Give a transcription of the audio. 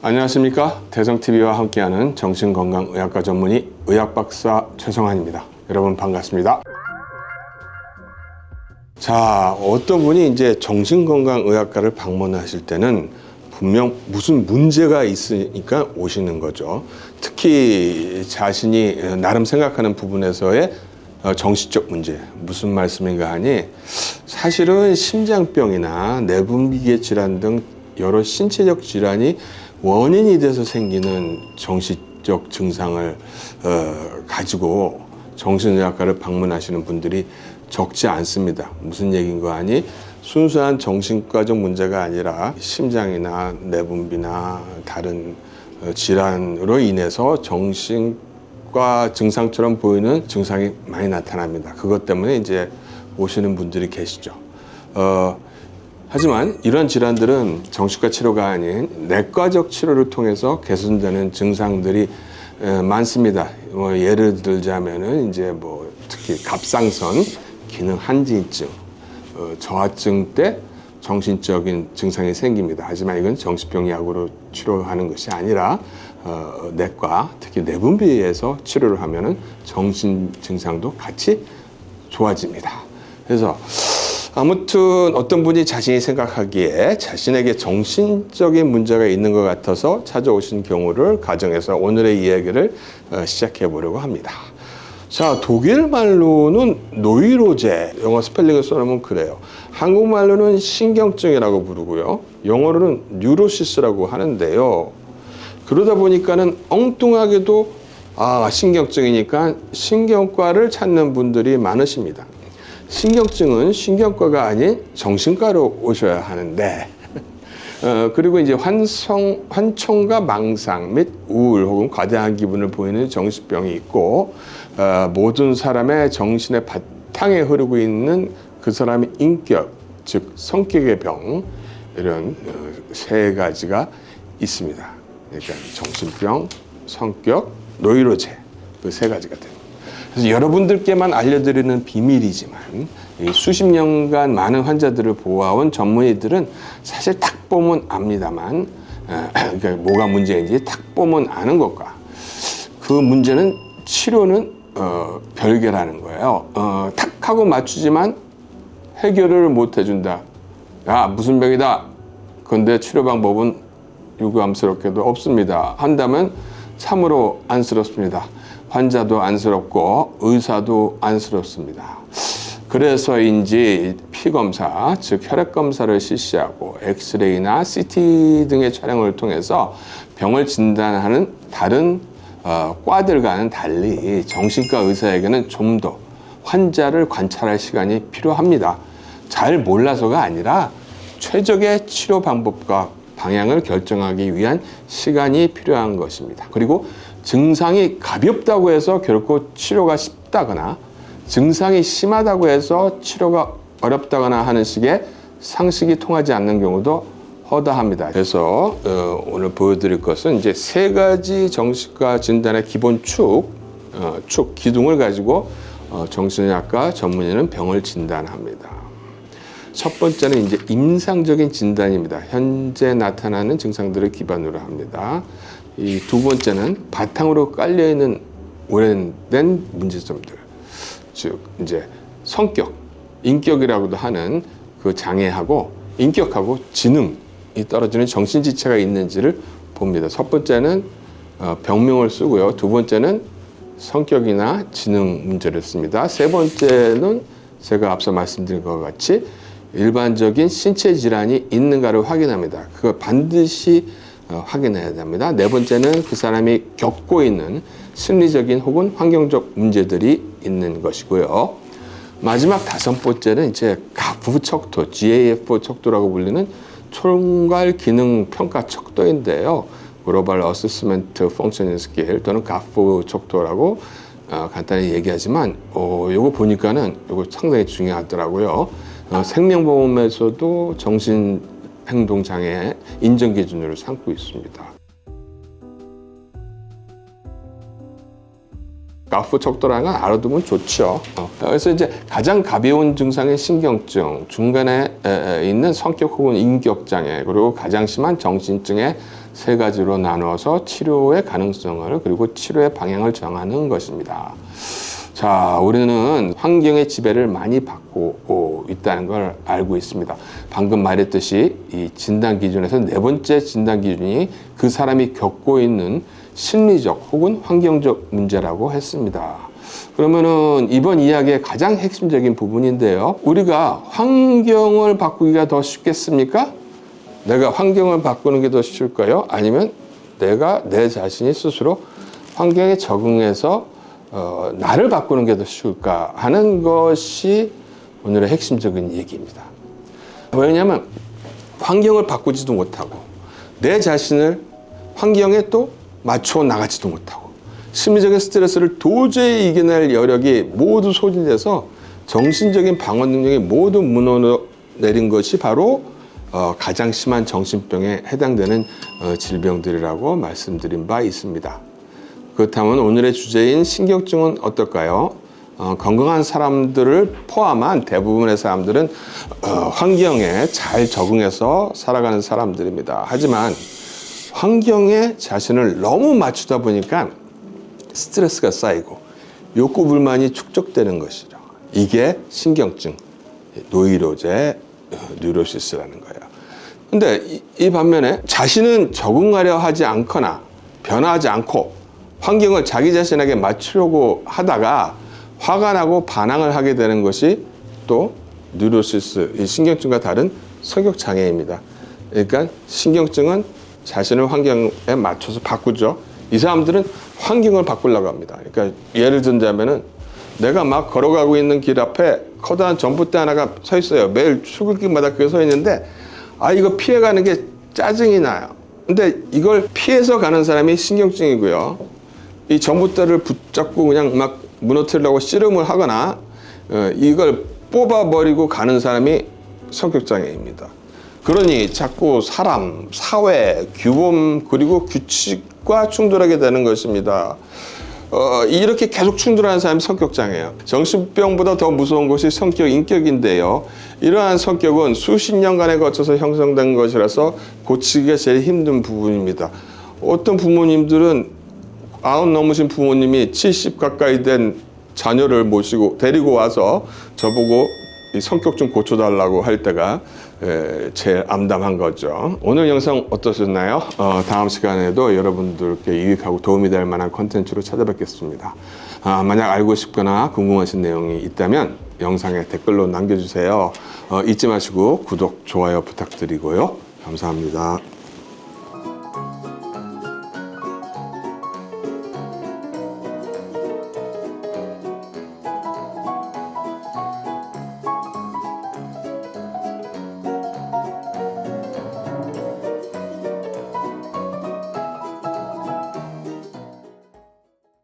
안녕하십니까. 대성TV와 함께하는 정신건강의학과 전문의 의학박사 최성환입니다. 여러분 반갑습니다. 자, 어떤 분이 이제 정신건강의학과를 방문하실 때는 분명 무슨 문제가 있으니까 오시는 거죠. 특히 자신이 나름 생각하는 부분에서의 정신적 문제, 무슨 말씀인가 하니 사실은 심장병이나 내분비계 질환 등 여러 신체적 질환이 원인이 돼서 생기는 정신적 증상을 가지고 정신의학과를 방문하시는 분들이 적지 않습니다. 무슨 얘기인가 하니 순수한 정신과적 문제가 아니라 심장이나 내분비나 다른 질환으로 인해서 정신과 증상처럼 보이는 증상이 많이 나타납니다. 그것 때문에 이제 오시는 분들이 계시죠. 하지만 이런 질환들은 정신과 치료가 아닌 내과적 치료를 통해서 개선되는 증상들이 많습니다. 예를 들자면은 이제 특히 갑상선 기능 한진증, 저하증 때 정신적인 증상이 생깁니다. 하지만 이건 정신병 약으로 치료하는 것이 아니라 내과, 특히 내분비에서 치료를 하면은 정신 증상도 같이 좋아집니다. 그래서 아무튼 어떤 분이 자신이 생각하기에 자신에게 정신적인 문제가 있는 것 같아서 찾아오신 경우를 가정해서 오늘의 이야기를 시작해 보려고 합니다. 자, 독일 말로는 노이로제, 영어 스펠링을 써놓으면 그래요. 한국말로는 신경증이라고 부르고요. 영어로는 뉴로시스라고 하는데요. 그러다 보니까는 엉뚱하게도 신경증이니까 신경과를 찾는 분들이 많으십니다. 신경증은 신경과가 아닌 정신과로 오셔야 하는데 그리고 이제 환청과 망상 및 우울 혹은 과대한 기분을 보이는 정신병이 있고 모든 사람의 정신의 바탕에 흐르고 있는 그 사람의 인격, 즉 성격의 병, 이런 세 가지가 있습니다. 그러니까 정신병, 성격, 노이로제, 그 세 가지가 됩니다. 그래서 여러분들께만 알려드리는 비밀이지만 수십 년간 많은 환자들을 보아온 전문의들은 사실 딱 보면 압니다만 그러니까 뭐가 문제인지 딱 보면 아는 것과 그 문제는 치료는 별개라는 거예요. 탁 하고 맞추지만 해결을 못 해준다. 야, 무슨 병이다. 그런데 치료 방법은 유감스럽게도 없습니다. 한다면 참으로 안쓰럽습니다. 환자도 안쓰럽고 의사도 안쓰럽습니다. 그래서인지 피검사, 즉 혈액검사를 실시하고 엑스레이나 CT 등의 촬영을 통해서 병을 진단하는 다른 과들과는 달리 정신과 의사에게는 좀 더 환자를 관찰할 시간이 필요합니다. 잘 몰라서가 아니라 최적의 치료 방법과 방향을 결정하기 위한 시간이 필요한 것입니다. 그리고 증상이 가볍다고 해서 결코 치료가 쉽다거나 증상이 심하다고 해서 치료가 어렵다거나 하는 식의 상식이 통하지 않는 경우도 허다합니다. 그래서 오늘 보여드릴 것은 이제 세 가지 정신과 진단의 기본 축 기둥을 가지고 정신의학과 전문의는 병을 진단합니다. 첫 번째는 이제 임상적인 진단입니다. 현재 나타나는 증상들을 기반으로 합니다. 이 두 번째는 바탕으로 깔려있는 오래된 문제점들, 즉 이제 성격, 인격이라고도 하는 그 장애하고 인격하고 지능이 떨어지는 정신지체가 있는지를 봅니다. 첫 번째는 병명을 쓰고요. 두 번째는 성격이나 지능 문제를 씁니다. 세 번째는 제가 앞서 말씀드린 것과 같이 일반적인 신체 질환이 있는가를 확인합니다. 그걸 반드시 확인해야 됩니다. 네 번째는 그 사람이 겪고 있는 심리적인 혹은 환경적 문제들이 있는 것이고요. 마지막 다섯 번째는 이제 가프 척도, GAF 척도라고 불리는 총괄 기능 평가 척도인데요. 글로벌 어세스먼트 펑셔닝 스케일 또는 가프 척도라고 간단히 얘기하지만 요거 보니까는 요거 상당히 중요하더라고요. 생명보험에서도 정신행동장애 인정 기준으로 삼고 있습니다. 가부척도라는 건 알아두면 좋죠. 그래서 이제 가장 가벼운 증상의 신경증, 중간에 있는 성격 혹은 인격장애, 그리고 가장 심한 정신증의 세 가지로 나누어서 치료의 가능성을 그리고 치료의 방향을 정하는 것입니다. 자, 우리는 환경의 지배를 많이 받고 있다는 걸 알고 있습니다. 방금 말했듯이 이 진단 기준에서 네 번째 진단 기준이 그 사람이 겪고 있는 심리적 혹은 환경적 문제라고 했습니다. 그러면은 이번 이야기의 가장 핵심적인 부분인데요. 우리가 환경을 바꾸기가 더 쉽겠습니까? 내가 환경을 바꾸는 게 더 쉬울까요? 아니면 내가 내 자신이 스스로 환경에 적응해서 나를 바꾸는 게 더 쉬울까 하는 것이 오늘의 핵심적인 얘기입니다. 왜냐하면 환경을 바꾸지도 못하고 내 자신을 환경에 또 맞춰 나가지도 못하고 심리적인 스트레스를 도저히 이겨낼 여력이 모두 소진돼서 정신적인 방어 능력이 모두 무너내린 것이 바로 가장 심한 정신병에 해당되는 질병들이라고 말씀드린 바 있습니다. 그렇다면 오늘의 주제인 신경증은 어떨까요? 건강한 사람들을 포함한 대부분의 사람들은 환경에 잘 적응해서 살아가는 사람들입니다. 하지만 환경에 자신을 너무 맞추다 보니까 스트레스가 쌓이고 욕구 불만이 축적되는 것이죠. 이게 신경증, 노이로제 뉴로시스라는 거예요. 근데 이 반면에 자신은 적응하려 하지 않거나 변화하지 않고 환경을 자기 자신에게 맞추려고 하다가 화가 나고 반항을 하게 되는 것이 또 뉴로시스, 이 신경증과 다른 성격 장애입니다. 그러니까 신경증은 자신을 환경에 맞춰서 바꾸죠. 이 사람들은 환경을 바꾸려고 합니다. 그러니까 예를 들자면은 내가 막 걸어가고 있는 길 앞에 커다란 전봇대 하나가 서 있어요. 매일 출근길마다 그게 서 있는데 이거 피해가는 게 짜증이 나요. 근데 이걸 피해서 가는 사람이 신경증이고요. 이 전봇대를 붙잡고 그냥 막 무너뜨리려고 씨름을 하거나 이걸 뽑아버리고 가는 사람이 성격장애입니다. 그러니 자꾸 사람, 사회, 규범 그리고 규칙과 충돌하게 되는 것입니다. 이렇게 계속 충돌하는 사람이 성격장애예요. 정신병보다 더 무서운 것이 성격, 인격인데요. 이러한 성격은 수십 년간에 거쳐서 형성된 것이라서 고치기가 제일 힘든 부분입니다. 어떤 부모님들은 90 넘으신 부모님이 70 가까이 된 자녀를 모시고 데리고 와서 저보고 이 성격 좀 고쳐달라고 할 때가 제일 암담한 거죠. 오늘 영상 어떠셨나요? 다음 시간에도 여러분들께 유익하고 도움이 될 만한 콘텐츠로 찾아뵙겠습니다. 만약 알고 싶거나 궁금하신 내용이 있다면 영상에 댓글로 남겨주세요. 잊지 마시고 구독, 좋아요 부탁드리고요. 감사합니다.